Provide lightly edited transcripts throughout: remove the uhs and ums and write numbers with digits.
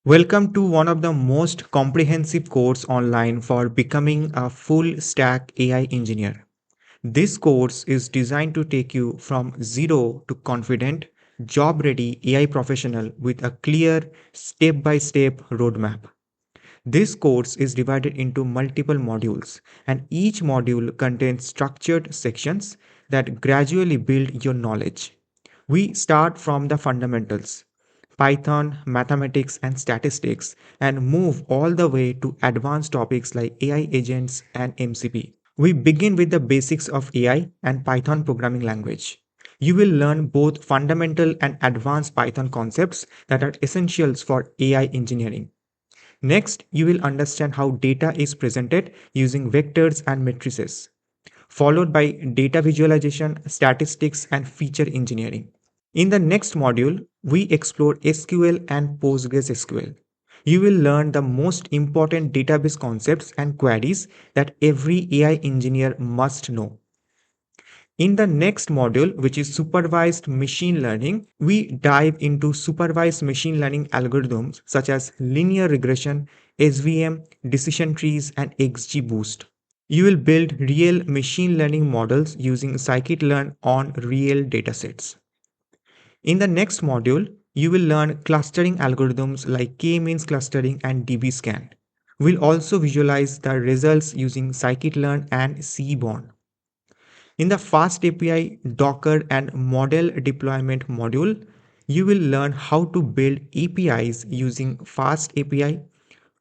Welcome to one of the most comprehensive course online for becoming a full stack AI engineer. This course is designed to take you from zero to confident, job ready AI professional with a clear step by step roadmap. This course is divided into multiple modules, and each module contains structured sections that gradually build your knowledge. We start from the fundamentals Python, mathematics, and statistics, and move all the way to advanced topics like AI agents and MCP. We begin with the basics of AI and Python programming language. You will learn both fundamental and advanced Python concepts that are essentials for AI engineering. Next, you will understand how data is presented using vectors and matrices, followed by data visualization, statistics, and feature engineering. In the next module, we explore SQL and PostgreSQL. You will learn the most important database concepts and queries that every AI engineer must know. In the next module, which is supervised machine learning, we dive into supervised machine learning algorithms such as linear regression, SVM, decision trees, and XGBoost. You will build real machine learning models using Scikit-Learn on real datasets. In the next module, you will learn clustering algorithms like k-means clustering and dbscan. We'll also visualize the results using scikit-learn and seaborn. In the Fast API, Docker, and model deployment module, you will learn how to build APIs using Fast API,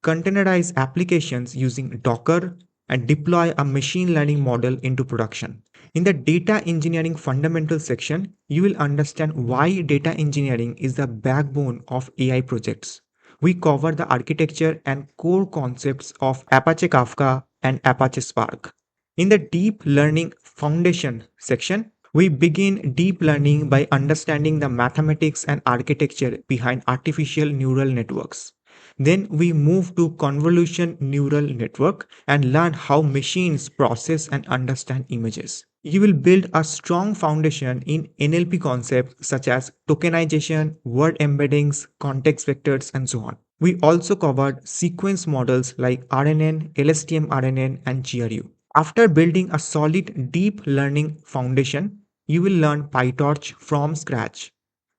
containerize applications using Docker, and deploy a machine learning model into production. In the data engineering fundamental section, you will understand why data engineering is the backbone of AI projects. We cover the architecture and core concepts of Apache Kafka and Apache Spark. In the deep learning foundation section, we begin deep learning by understanding the mathematics and architecture behind artificial neural networks. Then we move to convolution neural network and learn how machines process and understand images. You will build a strong foundation in NLP concepts such as tokenization, word embeddings, context vectors, and so on. We also covered sequence models like RNN, LSTM-RNN, and GRU. After building a solid deep learning foundation, you will learn PyTorch from scratch.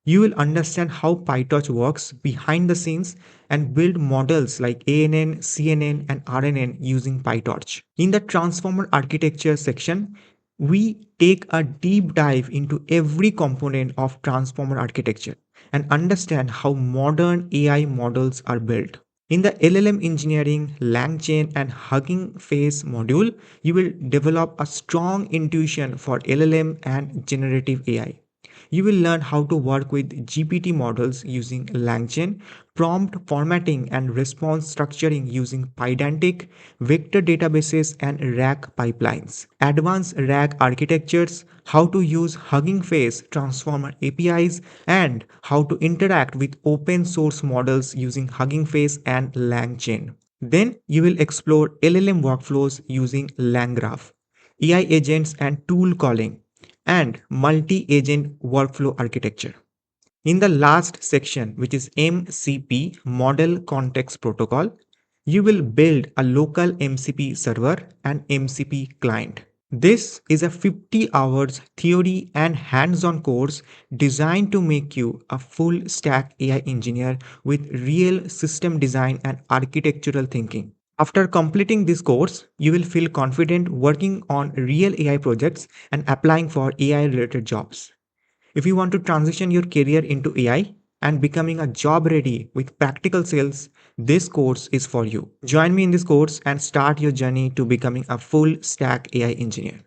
You will understand how PyTorch works behind the scenes and build models like ANN, CNN, and RNN using PyTorch. In the transformer architecture section, we take a deep dive into every component of transformer architecture and understand how modern AI models are built. In the LLM engineering, LangChain, and Hugging Face module, you will develop a strong intuition for LLM and generative AI. You will learn how to work with GPT models using LangChain, prompt formatting and response structuring using Pydantic, vector databases, and RAG pipelines. Advanced RAG architectures, how to use Hugging Face transformer APIs, and how to interact with open source models using Hugging Face and LangChain. Then you will explore LLM workflows using LangGraph, AI agents and tool calling, and multi-agent workflow architecture. In the last section, which is MCP, Model Context Protocol, you will build a local MCP server and MCP client. This is a 50 hours theory and hands-on course designed to make you a full stack AI engineer with real system design and architectural thinking. After completing this course, you will feel confident working on real AI projects and applying for AI related jobs. If you want to transition your career into AI and becoming a job ready with practical skills, this course is for you. Join me in this course and start your journey to becoming a full stack AI engineer.